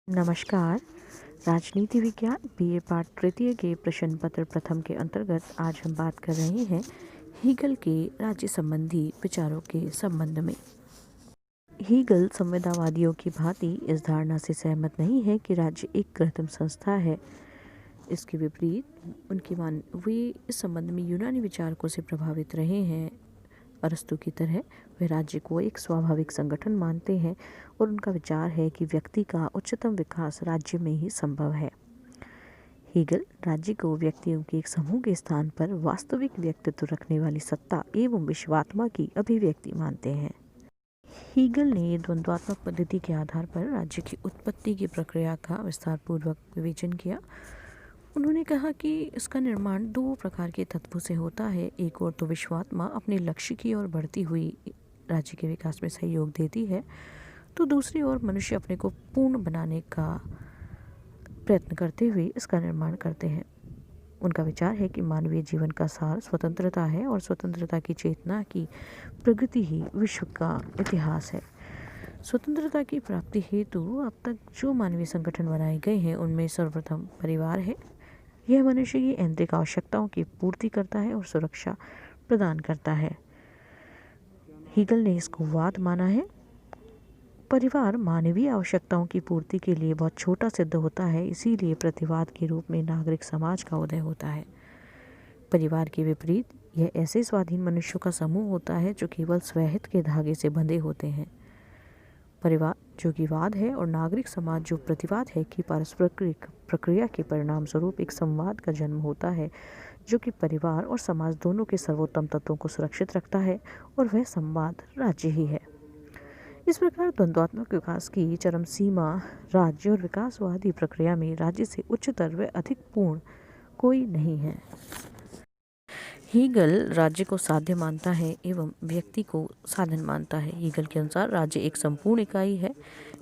नमस्कार। राजनीति विज्ञान बीए पाठ तृतीय के प्रश्न पत्र प्रथम के अंतर्गत आज हम बात कर रहे हैं हीगल के राज्य संबंधी विचारों के संबंध में। हीगल संविदावादियों की भांति इस धारणा से सहमत नहीं है कि राज्य एक कृत्रिम संस्था है। इसके विपरीत वे इस संबंध में यूनानी विचारकों से प्रभावित रहे हैं। अरस्तु की तरह वे राज्य को एक स्वाभाविक संगठन मानते हैं और उनका विचार है कि व्यक्ति का उच्चतम विकास राज्य में ही संभव है। हीगल राज्य को व्यक्तियों के एक समूह के स्थान पर वास्तविक व्यक्तित्व रखने वाली सत्ता एवं विश्वात्मा की अभिव्यक्ति मानते हैं। हीगल ने द्वंद्वात्मक पद्धति के आधार पर राज्य की उत्पत्ति की प्रक्रिया का विस्तारपूर्वक विवेचन किया। उन्होंने कहा कि इसका निर्माण दो प्रकार के तत्वों से होता है। एक ओर तो विश्वात्मा अपने लक्ष्य की ओर बढ़ती हुई राज्य के विकास में सहयोग देती है, तो दूसरी ओर मनुष्य अपने को पूर्ण बनाने का प्रयत्न करते हुए इसका निर्माण करते हैं। उनका विचार है कि मानवीय जीवन का सार स्वतंत्रता है और स्वतंत्रता की चेतना की प्रगति ही विश्व का इतिहास है। स्वतंत्रता की प्राप्ति हेतु अब तक जो मानवीय संगठन बनाए गए हैं उनमें सर्वप्रथम परिवार है। यह मनुष्य की आंतरिक आवश्यकताओं की पूर्ति करता है और सुरक्षा प्रदान करता है। हीगल ने इसको वाद माना है। परिवार मानवीय आवश्यकताओं की पूर्ति के लिए बहुत छोटा सिद्ध होता है, इसीलिए प्रतिवाद के रूप में नागरिक समाज का उदय होता है। परिवार के विपरीत यह ऐसे स्वाधीन मनुष्यों का समूह होता है जो केवल स्वहित के धागे से बंधे होते हैं। परिवार जो कि वाद है और नागरिक समाज जो प्रतिवाद है कि पारस्परिक प्रक्रिया के परिणाम स्वरूप एक संवाद का जन्म होता है जो कि परिवार और समाज दोनों के सर्वोत्तम तत्वों को सुरक्षित रखता है, और वह संवाद राज्य ही है। इस प्रकार द्वंद्वात्मक विकास की चरम सीमा राज्य और विकासवादी प्रक्रिया में राज्य से उच्चतर व अधिक पूर्ण कोई नहीं है। हीगल राज्य को साध्य मानता है एवं व्यक्ति को साधन मानता है। हीगल के अनुसार राज्य एक संपूर्ण इकाई है,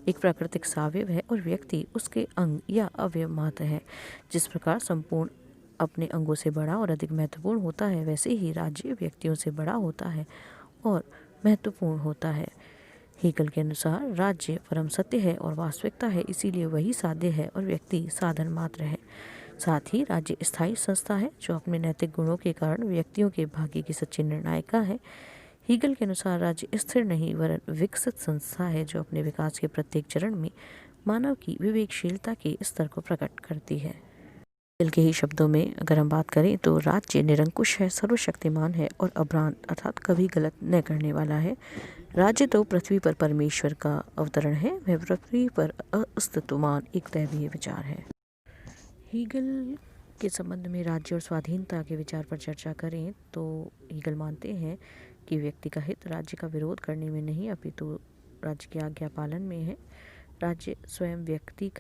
एक प्राकृतिक सावयव है और व्यक्ति उसके अंग या अवयव मात्र है। जिस प्रकार संपूर्ण अपने अंगों से बड़ा और अधिक महत्वपूर्ण होता है, वैसे ही राज्य व्यक्तियों से बड़ा होता है और महत्वपूर्ण होता है। हीगल के अनुसार राज्य परम सत्य है और वास्तविकता है, इसीलिए वही साध्य है और व्यक्ति साधन मात्र है। साथ ही राज्य स्थायी संस्था है जो अपने नैतिक गुणों के कारण व्यक्तियों के भाग्य की सच्ची निर्णायिका है। हीगल के अनुसार राज्य स्थिर नहीं वरन विकसित संस्था है जो अपने विकास के प्रत्येक चरण में मानव की विवेकशीलता के स्तर को प्रकट करती है। हीगल के ही शब्दों में अगर हम बात करें तो राज्य निरंकुश है, सर्वशक्तिमान है और अभ्रांत अर्थात कभी गलत न करने वाला है। राज्य तो पृथ्वी पर परमेश्वर का अवतरण है, वह पृथ्वी पर अस्तित्वमान एक दैवीय विचार है। हीगल के संबंध में राज्य और स्वाधीनता के विचार पर चर्चा करें तो हीगल मानते हैं कि व्यक्ति का हित राज्य का विरोध करने में नहीं अपितु राज्य की आज्ञा पालन में है। राज्य स्वयं व्यक्ति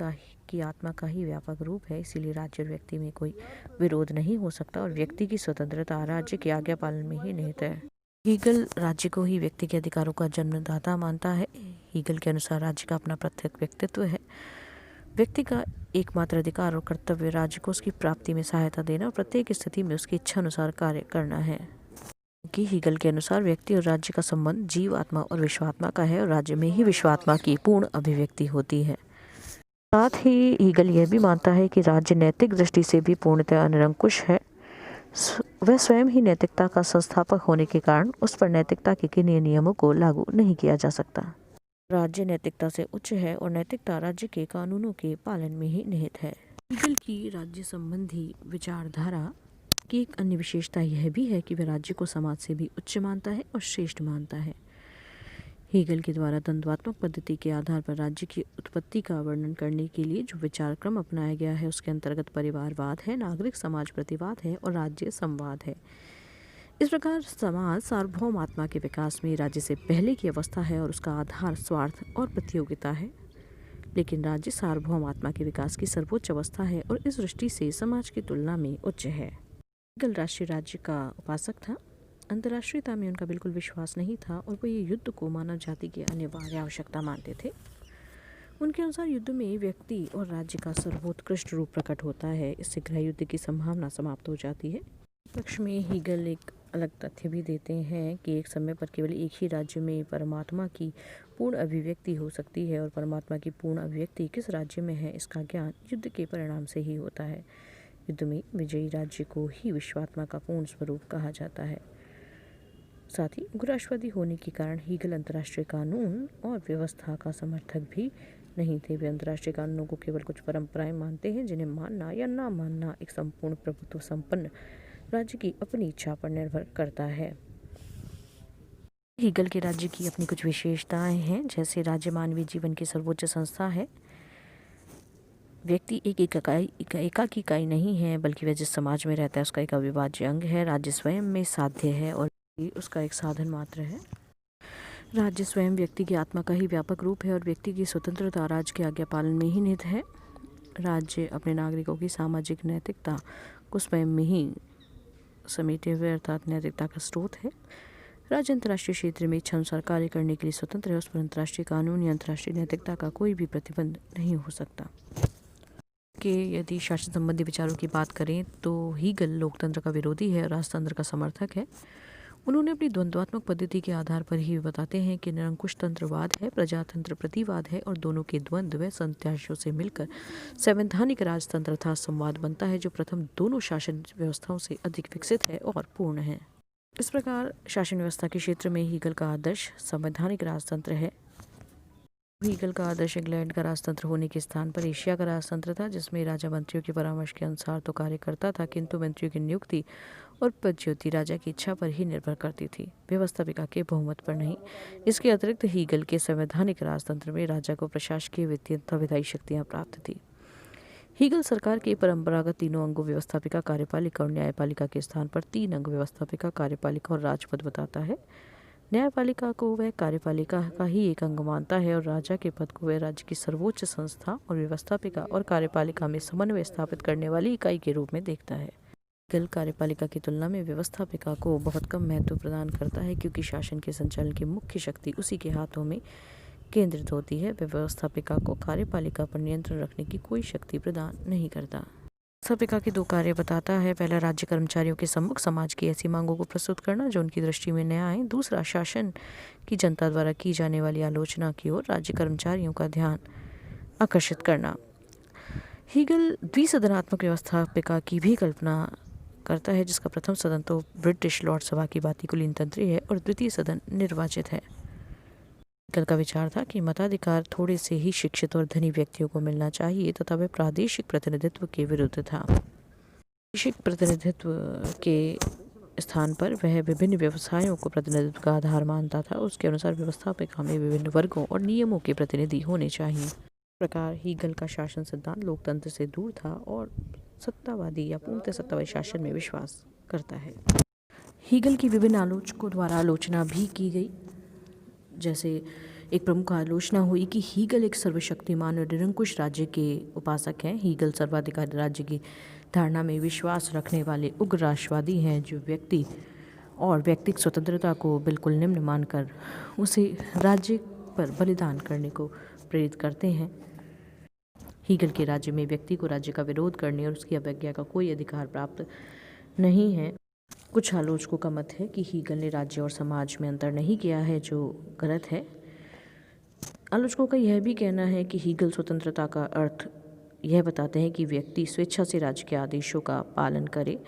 की आत्मा का ही व्यापक रूप है, इसीलिए राज्य और व्यक्ति में कोई विरोध नहीं हो सकता और व्यक्ति की स्वतंत्रता राज्य की आज्ञा पालन में ही निहित है। हीगल राज्य को ही व्यक्ति के अधिकारों का जन्मदाता मानता है। हीगल के अनुसार राज्य का अपना प्रत्येक व्यक्तित्व है। व्यक्ति का एकमात्र अधिकार और कर्तव्य राज्य को उसकी प्राप्ति में सहायता देना और प्रत्येक स्थिति में उसकी इच्छा अनुसार कार्य करना है। कि हीगल के अनुसार व्यक्ति और राज्य का संबंध जीव आत्मा और विश्वात्मा का है और राज्य में ही विश्वात्मा की पूर्ण अभिव्यक्ति होती है। साथ ही हीगल यह भी मानता है कि राज्य नैतिक दृष्टि से भी पूर्णतः निरंकुश है। वह स्वयं ही नैतिकता का संस्थापक होने के कारण उस पर नैतिकता के किन्हीं नियमों को लागू नहीं किया जा सकता। राज्य नैतिकता से उच्च है और नैतिकता राज्य के कानूनों के पालन में ही निहित है। हीगल की राज्य संबंधी विचारधारा की एक अन्य विशेषता यह भी है कि वह राज्य को समाज से भी उच्च मानता है और श्रेष्ठ मानता है। हीगल के द्वारा द्वंद्वात्मक पद्धति के आधार पर राज्य की उत्पत्ति का वर्णन करने के लिए जो विचार क्रम अपनाया गया है उसके अंतर्गत परिवारवाद है, नागरिक समाज प्रतिवाद है और राज्य संवाद है। इस प्रकार समाज सार्वभौम आत्मा के विकास में राज्य से पहले की अवस्था है और उसका आधार स्वार्थ और प्रतियोगिता है, लेकिन राज्य सार्वभौम आत्मा के विकास की सर्वोच्च अवस्था है और इस दृष्टि से समाज की तुलना में उच्च है। हीगल राष्ट्रीय राज्य का उपासक था। अंतर्राष्ट्रीयता में उनका बिल्कुल विश्वास नहीं था और वो ये युद्ध को मानव जाति की अनिवार्य आवश्यकता मानते थे। उनके अनुसार युद्ध में व्यक्ति और राज्य का सर्वोत्कृष्ट रूप प्रकट होता है, इससे गृह युद्ध की संभावना समाप्त हो जाती है। पक्ष में हीगल एक अलग तथ्य भी देते हैं कि एक समय पर केवल एक ही राज्य में परमात्मा की पूर्ण अभिव्यक्ति हो सकती है और परमात्मा की पूर्ण अभिव्यक्ति किस राज्य में है इसका ज्ञान युद्ध के परिणाम से ही होता है। युद्ध में विजयी राज्य को ही विश्वात्मा का पूर्ण स्वरूप कहा जाता है। साथ ही उग्रराष्ट्रवादी होने के कारण हीगल अंतर्राष्ट्रीय कानून और व्यवस्था का समर्थक भी नहीं थे। वे अंतर्राष्ट्रीय कानूनों को केवल कुछ परंपराएं मानते हैं जिन्हें मानना या ना मानना एक संपूर्ण प्रभुत्व संपन्न राज्य की अपनी इच्छा पर निर्भर करता है। हीगल के राज्य की अपनी कुछ विशेषताएं हैं, जैसे राज्य मानवीय जीवन की सर्वोच्च संस्था है। व्यक्ति एक एकाकी इकाई नहीं है, बल्कि वह जिस समाज में रहता है उसका एक अविभाज्य अंग है। राज्य स्वयं में साध्य है और उसका एक साधन मात्र है। राज्य स्वयं व्यक्ति की आत्मा का ही व्यापक रूप है और व्यक्ति की स्वतंत्रता राज्य के आज्ञा पालन में ही निहित है। राज्य अपने नागरिकों की सामाजिक नैतिकता को स्वयं में ही समेटे हुए अर्थात नैतिकता का स्रोत है। राज्य अंतर्राष्ट्रीय क्षेत्र में इच्छानुसार कार्य करने के लिए स्वतंत्र है। उस पर अंतर्राष्ट्रीय कानून या अंतर्राष्ट्रीय नैतिकता का कोई भी प्रतिबंध नहीं हो सकता। कि यदि शासन संबंधी विचारों की बात करें तो हीगल लोकतंत्र का विरोधी है और राजतंत्र का समर्थक है। उन्होंने अपनी द्वंद्वात्मक पद्धति के आधार पर ही बताते हैं कि निरंकुश तंत्रवाद है, प्रजातंत्र प्रतिवाद है और दोनों के द्वंद्व व संत्याशों से मिलकर संवैधानिक राजतंत्र तथा संवाद बनता है, जो प्रथम दोनों शासन व्यवस्थाओं से अधिक विकसित है और पूर्ण है। इस प्रकार शासन व्यवस्था के क्षेत्र में हीगल का आदर्श संवैधानिक राजतंत्र है। हीगल का आदर्श इंग्लैंड का राजतंत्र होने के स्थान पर एशिया का राजतंत्र था, जिसमें राजा मंत्रियों के परामर्श के अनुसार तो कार्य करता था, किंतु मंत्रियों की नियुक्ति और पदच्युति राजा की इच्छा पर ही निर्भर करती थी, व्यवस्थापिका के बहुमत पर नहीं। इसके अतिरिक्त हीगल के संवैधानिक राजतंत्र में राजा को प्रशासकीय, वित्तीय तथा विधायी शक्तियाँ प्राप्त थी। हीगल सरकार के परंपरागत तीनों अंगों व्यवस्थापिका, कार्यपालिका और न्यायपालिका के स्थान पर 3 अंग व्यवस्थापिका, कार्यपालिका और राजपद बताता है। न्यायपालिका को वह कार्यपालिका का ही एक अंग मानता है और राजा के पद को वह राज्य की सर्वोच्च संस्था और व्यवस्थापिका और कार्यपालिका में समन्वय स्थापित करने वाली इकाई के रूप में देखता है। हीगल कार्यपालिका की तुलना में व्यवस्थापिका को बहुत कम महत्व प्रदान करता है, क्योंकि शासन के संचालन की मुख्य शक्ति उसी के हाथों में केंद्रित होती है। व्यवस्थापिका को कार्यपालिका पर नियंत्रण रखने की कोई शक्ति प्रदान नहीं करता। व्यवस्थापिका के 2 कार्य बताता है। पहला, राज्य कर्मचारियों के सम्मुख समाज की ऐसी मांगों को प्रस्तुत करना जो उनकी दृष्टि में नया है। दूसरा, शासन की जनता द्वारा की जाने वाली आलोचना की ओर राज्य कर्मचारियों का ध्यान आकर्षित करना। हीगल द्विसदनात्मक व्यवस्थापिका की भी कल्पना करता है, जिसका प्रथम सदन तो ब्रिटिश लॉर्ड सभा की वातानुकूलित तंत्री है और द्वितीय सदन निर्वाचित है। हीगल का विचार था कि मताधिकार थोड़े से ही शिक्षित और धनी व्यक्तियों को मिलना चाहिए तथा वह प्रादेशिक प्रतिनिधित्व के विरुद्ध था। प्रादेशिक प्रतिनिधित्व के स्थान पर वह विभिन्न व्यवसायों को प्रतिनिधित्व का आधार मानता था। उसके अनुसार व्यवस्थापिका में विभिन्न वर्गों और नियमों के प्रतिनिधि होने चाहिए। इस प्रकार हीगल का शासन सिद्धांत लोकतंत्र से दूर था और सत्तावादी या पूर्णतः सत्तावादी शासन में विश्वास करता है। हीगल की विभिन्न आलोचकों द्वारा आलोचना भी की गई। जैसे एक प्रमुख आलोचना हुई कि हीगल एक सर्वशक्तिमान और निरंकुश राज्य के उपासक हैं। हीगल सर्वाधिकारी राज्य की धारणा में विश्वास रखने वाले उग्र राष्ट्रवादी हैं, जो व्यक्ति और व्यक्तिगत स्वतंत्रता को बिल्कुल निम्न मानकर उसे राज्य पर बलिदान करने को प्रेरित करते हैं। हीगल के राज्य में व्यक्ति को राज्य का विरोध करने और उसकी अवज्ञा का कोई अधिकार प्राप्त नहीं है। कुछ आलोचकों का मत है कि हीगल ने राज्य और समाज में अंतर नहीं किया है, जो गलत है। आलोचकों का यह भी कहना है कि हीगल स्वतंत्रता का अर्थ यह बताते हैं कि व्यक्ति स्वेच्छा से राज्य के आदेशों का पालन करे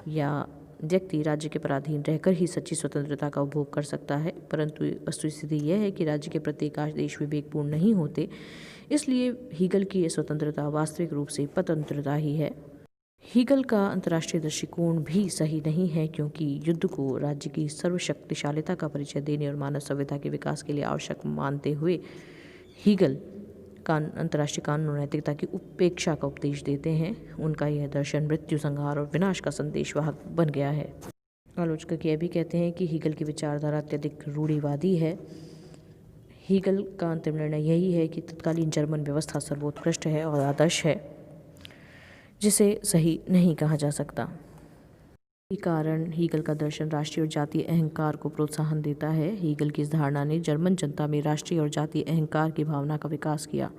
या व्यक्ति राज्य के पराधीन रहकर ही सच्ची स्वतंत्रता का उपभोग कर सकता है। परंतु वस्तुस्थिति यह है कि राज्य के प्रत्येक आदेश विवेकपूर्ण नहीं होते, इसलिए हीगल की यह स्वतंत्रता वास्तविक रूप से स्वतंत्रता ही है। हीगल का अंतर्राष्ट्रीय दृष्टिकोण भी सही नहीं है, क्योंकि युद्ध को राज्य की सर्वशक्तिशालिता का परिचय देने और मानव सभ्यता के विकास के लिए आवश्यक मानते हुए हीगल अंतर्राष्ट्रीय कानून और नैतिकता की उपेक्षा का उपदेश देते हैं। उनका यह दर्शन मृत्यु, संहार और विनाश का संदेशवाहक बन गया है। आलोचक यह भी कहते हैं कि हीगल की विचारधारा अत्यधिक रूढ़िवादी है। हीगल का अंतिम निर्णय यही है कि तत्कालीन जर्मन व्यवस्था सर्वोत्कृष्ट है और आदर्श है, जिसे सही नहीं कहा जा सकता। इसी कारण हीगल का दर्शन राष्ट्रीय और जातीय अहंकार को प्रोत्साहन देता है। हीगल की इस धारणा ने जर्मन जनता में राष्ट्रीय और जातीय अहंकार की भावना का विकास किया।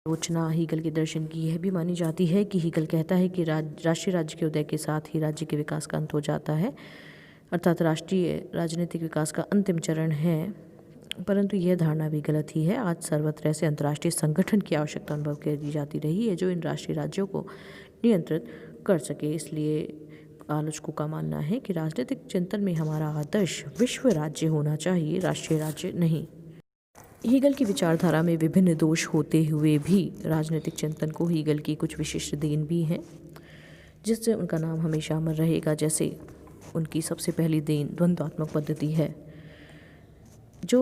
आलोचना हीगल के दर्शन की यह भी मानी जाती है कि हीगल कहता है कि राष्ट्रीय राज्य के उदय के साथ ही राज्य के विकास का अंत हो जाता है, अर्थात राष्ट्रीय राजनीतिक विकास का अंतिम चरण है। परंतु यह धारणा भी गलत ही है। आज सर्वत्र ऐसे अंतर्राष्ट्रीय संगठन की आवश्यकता अनुभव की जाती रही है जो इन राष्ट्रीय राज्यों को नियंत्रित कर सके। इसलिए आलोचकों का मानना है कि राजनीतिक चिंतन में हमारा आदर्श विश्व राज्य होना चाहिए, राष्ट्रीय राज्य नहीं। हीगल की विचारधारा में विभिन्न दोष होते हुए भी राजनीतिक चिंतन को हीगल की कुछ विशिष्ट देन भी हैं जिससे उनका नाम हमेशा अमर रहेगा। जैसे उनकी सबसे पहली देन द्वंद्वात्मक पद्धति है, जो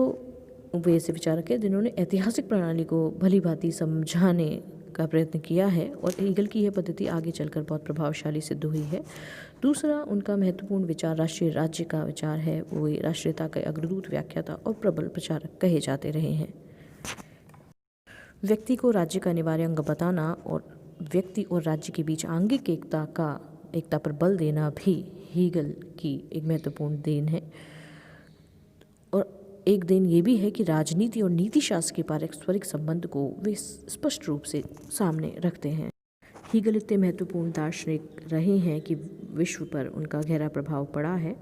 वे ऐसे विचारक हैं जिन्होंने ऐतिहासिक प्रणाली को भली भांति समझाने का प्रयत्न किया है और हीगल की यह पद्धति आगे चलकर बहुत प्रभावशाली सिद्ध हुई है। दूसरा उनका महत्वपूर्ण विचार राष्ट्रीय राज्य का विचार है। वो राष्ट्रीयता के अग्रदूत, व्याख्याता और प्रबल प्रचारक कहे जाते रहे हैं। व्यक्ति को राज्य का अनिवार्य अंग बताना और व्यक्ति और राज्य के बीच आंगिक एकता पर बल देना भी हीगल की एक महत्वपूर्ण देन है। और एक देन ये भी है कि राजनीति और नीति शास्त्र के पारस्परिक संबंध को वे स्पष्ट रूप से सामने रखते हैं। हीगल इतने महत्वपूर्ण दार्शनिक रहे हैं कि विश्व पर उनका गहरा प्रभाव पड़ा है।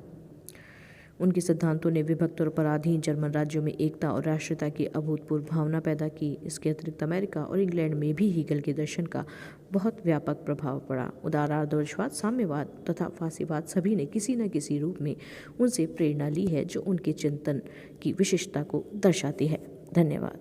उनके सिद्धांतों ने विभक्त और पराधीन जर्मन राज्यों में एकता और राष्ट्रीयता की अभूतपूर्व भावना पैदा की। इसके अतिरिक्त अमेरिका और इंग्लैंड में भी हीगल के दर्शन का बहुत व्यापक प्रभाव पड़ा। उदार आदर्शवाद, साम्यवाद तथा फासीवाद सभी ने किसी न किसी रूप में उनसे प्रेरणा ली है, जो उनके चिंतन की विशिष्टता को दर्शाती है। धन्यवाद।